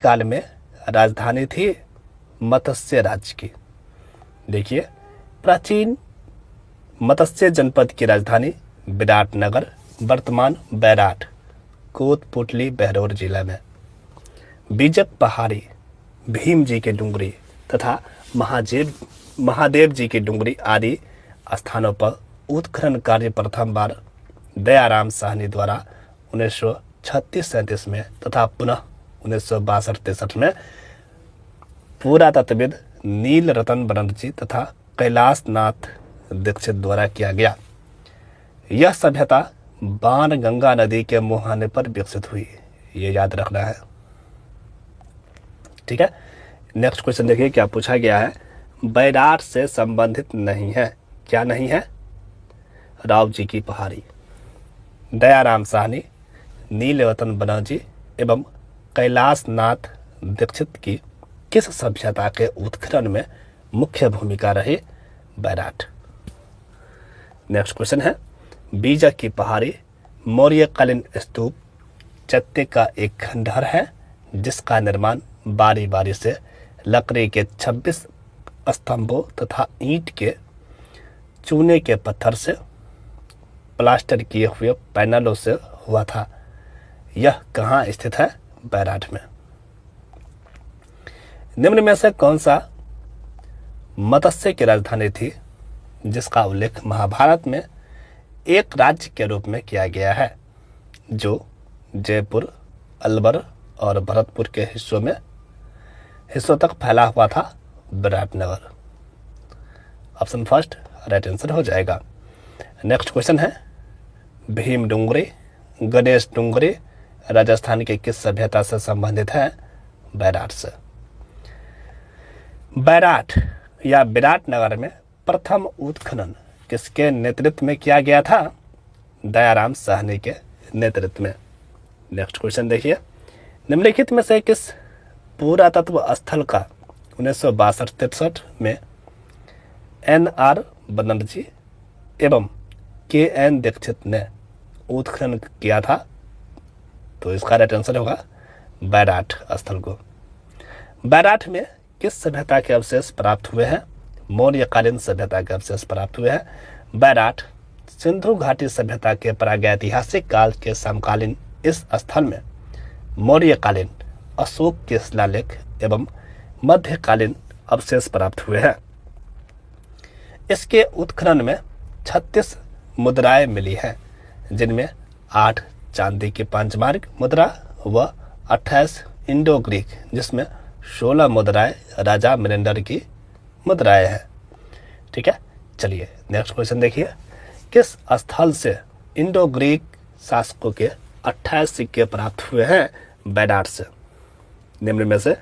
काल में राजधानी थी मत्स्य राज्य की। देखिए, प्राचीन मत्स्य जनपद की राजधानी विराटनगर, वर्तमान बैराठ, कोतपुतली बहरौर जिला में। बीजक पहाड़ी, भीम जी के डुंगरी तथा महादेव जी की डुंगरी आदि स्थानों पर उत्खनन कार्य प्रथम बार दयाराम साहनी द्वारा 1936-37 में तथा पुनः 1962-63 में पुरातत्वविद नील रतन बनर्जी तथा कैलाश नाथ दीक्षित द्वारा किया गया। यह सभ्यता बाण गंगा नदी के मुहाने पर विकसित हुई, ये याद रखना है। ठीक है, नेक्स्ट क्वेश्चन देखिए क्या पूछा गया है। बैराठ से संबंधित नहीं है, क्या नहीं है? राव जी की पहाड़ी, दयाराम साहनी, नीलरतन बनर्जी एवं कैलाश नाथ दीक्षित की किस सभ्यता के उत्खनन में मुख्य भूमिका रही? बैराठ। नेक्स्ट क्वेश्चन है, बीजक की पहाड़ी मौर्यकालीन स्तूप चत्ते का एक खंडहर है जिसका निर्माण बारी बारी से लकड़ी के 26 स्तंभों तथा ईंट के चूने के पत्थर से प्लास्टर किए हुए पैनलों से हुआ था। यह कहाँ स्थित है? बैराठ में। निम्न में से कौन सा मत्स्य की राजधानी थी जिसका उल्लेख महाभारत में एक राज्य के रूप में किया गया है जो जयपुर, अलवर और भरतपुर के हिस्सों तक फैला हुआ था? Viratnagar. Option first right answer हो जाएगा। नेक्स्ट क्वेश्चन है, भीम डुंगरी, गणेश डुंगरी राजस्थान के किस सभ्यता से संबंधित है? बैराठ से। बैराठ या विराटनगर में प्रथम उत्खनन किसके नेतृत्व में किया गया था? दयाराम साहनी के नेतृत्व में। नेक्स्ट क्वेश्चन देखिए, निम्नलिखित में से किस पुरातत्व स्थल का 1962-63 में NR बनर्जी एवं KN दीक्षित ने उत्खनन किया था? तो इसका राइट आंसर होगा बैराठ स्थल को। बैराठ में किस सभ्यता के अवशेष प्राप्त हुए हैं? मौर्यकालीन सभ्यता के अवशेष प्राप्त हुए हैं। बैराठ सिंधु घाटी सभ्यता के प्रागैतिहासिक काल के समकालीन इस स्थल में मौर्यकालीन, अशोक के शिलालेख एवं मध्यकालीन अवशेष प्राप्त हुए हैं। इसके उत्खनन में 36 मुद्राएं मिली हैं जिनमें 8 चांदी की पंचमार्क मुद्रा व 28 इंडो ग्रीक जिसमें 16 मुद्राएं राजा मिनेंडर की मुद्राएं हैं। ठीक है, चलिए नेक्स्ट क्वेश्चन देखिए, किस स्थल से इंडो ग्रीक शासकों के 28 सिक्के प्राप्त हुए हैं? बैराठ से। निम्न में से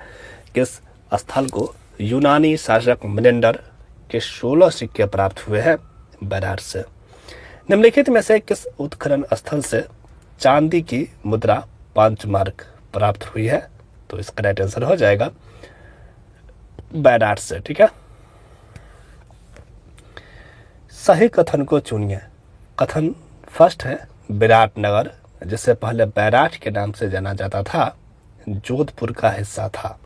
किस स्थल को यूनानी शासक मिनेंडर के 16 सिक्के प्राप्त हुए हैं? बैराठ से। निम्नलिखित में से किस उत्खनन स्थल से चांदी की मुद्रा पंचमार्क प्राप्त हुई है? तो इसका राइट आंसर हो जाएगा बैराठ से। ठीक है, सही कथन को चुनिए। कथन फर्स्ट है, विराटनगर जिससे पहले बैराठ के नाम से जाना जाता था जोधपुर का हिस्सा था।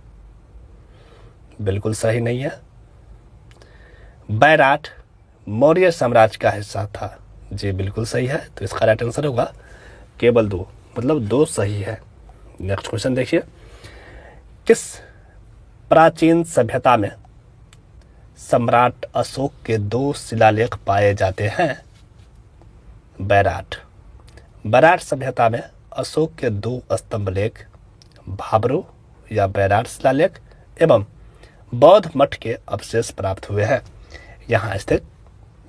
बिल्कुल सही नहीं है। बैराठ मौर्य साम्राज्य का हिस्सा था। जी बिल्कुल सही है। तो इसका राइट आंसर होगा केवल 2, मतलब 2 सही है। नेक्स्ट क्वेश्चन देखिए, किस प्राचीन सभ्यता में सम्राट अशोक के 2 शिलालेख पाए जाते हैं? बैराठ। बैराठ सभ्यता में अशोक के 2 स्तंभ लेख भाबरू या बैराठ शिलालेख एवं बौद्ध मठ के अवशेष प्राप्त हुए हैं। यहाँ स्थित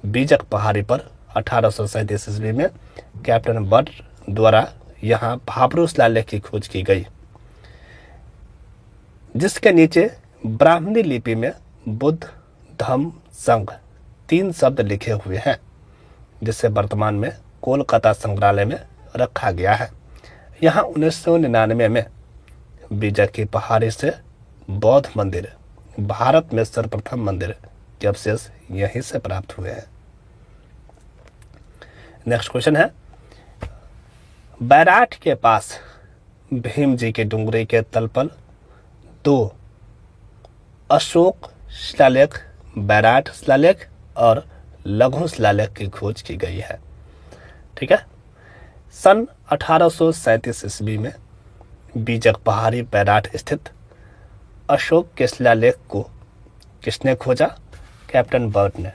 बीजक पहाड़ी पर 1837 ईस्वी में कैप्टन बट द्वारा यहाँ भाबरू शिलालेख की खोज की गई जिसके नीचे ब्राह्मणी लिपि में बुद्ध, धम्म, संघ 3 शब्द लिखे हुए हैं जिसे वर्तमान में कोलकाता संग्रहालय में रखा गया है। यहाँ 1999 में बीजक की पहाड़ी से बौद्ध मंदिर, भारत में सर्वप्रथम मंदिर के अवशेष यहीं से प्राप्त हुए हैं। नेक्स्ट क्वेश्चन है, बैराठ के पास भीम जी के डुंगरी के तल पर 2 अशोक शिलालेख, बैराट शिलालेख और लघु शिलालेख की खोज की गई है। ठीक है। सन 1837 ईस्वी में बीजक पहाड़ी बैराट स्थित अशोक के शिलालेख को किसने खोजा? कैप्टन बर्ट ने।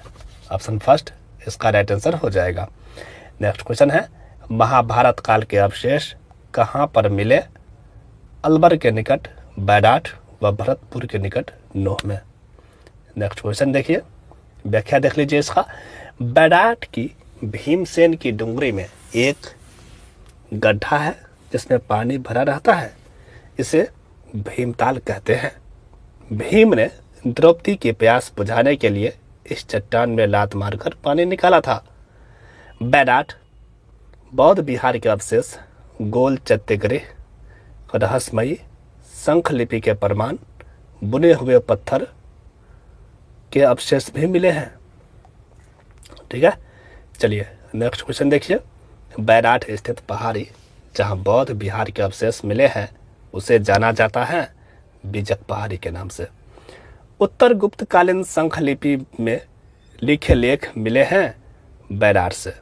ऑप्शन फर्स्ट इसका राइट आंसर हो जाएगा। नेक्स्ट क्वेश्चन है, महाभारत काल के अवशेष कहाँ पर मिले? अलवर के निकट बैराट व भरतपुर के निकट नोह में। नेक्स्ट क्वेश्चन देखिए, व्याख्या देख लीजिए इसका। बैराट की भीमसेन की डुंगरी में एक गड्ढा है जिसमें पानी भरा रहता है, इसे भीमताल कहते हैं। भीम ने द्रौपदी की प्यास बुझाने के लिए इस चट्टान में लात मारकर पानी निकाला था। बैराट बौद्ध बिहार के अवशेष, गोल चैत्यगृह, रहस्यमयी शंख लिपि के प्रमाण, बुने हुए पत्थर के अवशेष भी मिले हैं। ठीक है, चलिए नेक्स्ट क्वेश्चन देखिए। बैराट स्थित पहाड़ी जहां बौद्ध बिहार के अवशेष मिले हैं उसे जाना जाता है बीजक पहाड़ी के नाम से। उत्तर गुप्तकालीन शंख लिपि में लिखे लेख मिले हैं बैराट से।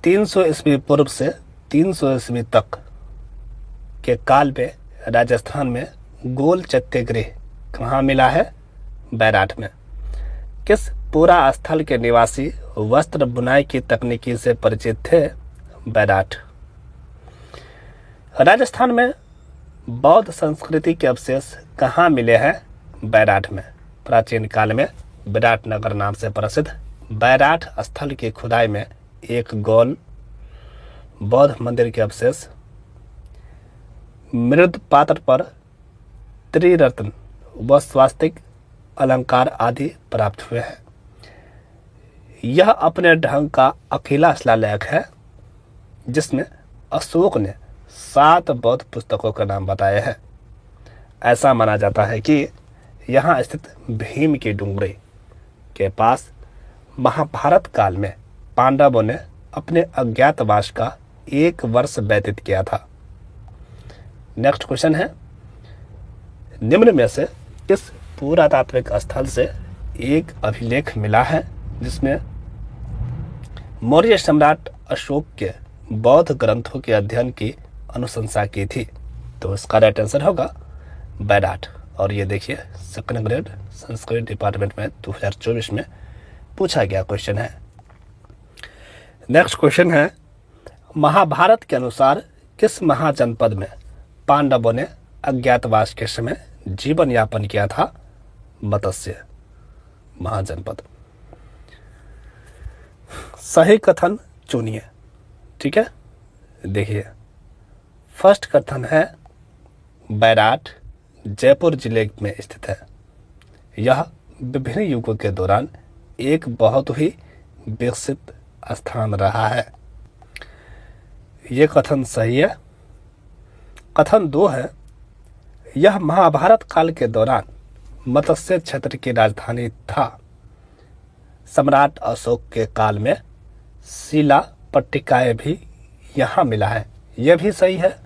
300 ईस्वी पूर्व से 300 ईस्वी तक के काल में राजस्थान में गोल चैत्यगृह कहाँ मिला है? बैराट में। किस पूरा स्थल के निवासी वस्त्र बुनाई की तकनीकी से परिचित थे? बैराट। राजस्थान में बौद्ध संस्कृति के अवशेष कहाँ मिले हैं? बैराट में। प्राचीन काल में विराटनगर नाम से प्रसिद्ध बैराट स्थल की खुदाई में एक गोल बौद्ध मंदिर के अवशेष, मृद पात्र पर त्रिरत्न व स्वास्तिक अलंकार आदि प्राप्त हुए हैं। यह अपने ढंग का अकेला शिलालेख है जिसमें अशोक ने 7 बौद्ध पुस्तकों का नाम बताए हैं। ऐसा माना जाता है कि यहाँ स्थित भीम की डुंगरी के पास महाभारत काल में पांडवों ने अपने अज्ञातवास का 1 वर्ष व्यतीत किया था। नेक्स्ट क्वेश्चन है, निम्न में से किस पुरातात्विक स्थल से एक अभिलेख मिला है जिसमें मौर्य सम्राट अशोक के बौद्ध ग्रंथों के अध्ययन की अनुशंसा की थी? तो इसका राइट आंसर होगा बैराट। और ये देखिए सेकंड ग्रेड संस्कृत डिपार्टमेंट में 2024 में पूछा गया क्वेश्चन है। नेक्स्ट क्वेश्चन है, महाभारत के अनुसार किस महाजनपद में पांडवों ने अज्ञातवास के समय जीवन यापन किया था? मत्स्य महाजनपद। सही कथन चुनिए। ठीक है, देखिए फर्स्ट कथन है बैराट जयपुर जिले में स्थित है। यह विभिन्न युगों के दौरान एक बहुत ही विकसित स्थान रहा है। यह कथन सही है। कथन 2 है, यह महाभारत काल के दौरान मत्स्य क्षेत्र की राजधानी था। सम्राट अशोक के काल में शिला पट्टिकाएं भी यहाँ मिला है। यह भी सही है।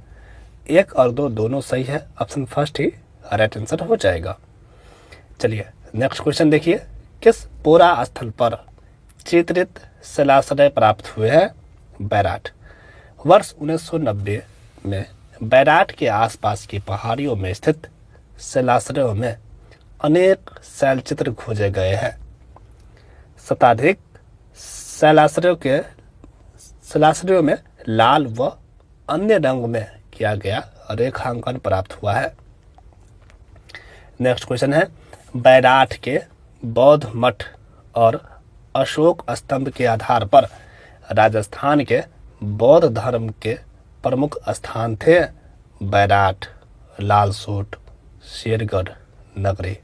1 और 2 दोनों सही है। ऑप्शन फर्स्ट ही राइट आंसर हो जाएगा। चलिए नेक्स्ट क्वेश्चन देखिए, किस पूरा स्थल पर चित्रित शिलाश्रय प्राप्त हुए हैं? बैराट। वर्ष 1990 में बैराट के आसपास की पहाड़ियों में स्थित शिलाश्रयों में अनेक शैलचित्र खोजे गए हैं। शताधिक शिलाश्रयों में लाल व अन्य रंग में किया गया रेखांकन प्राप्त हुआ है। नेक्स्ट क्वेश्चन है, बैराट के बौद्ध मठ और अशोक स्तंभ के आधार पर राजस्थान के बौद्ध धर्म के प्रमुख स्थान थे? बैराट, लालसोट, शेरगढ़, नगरी।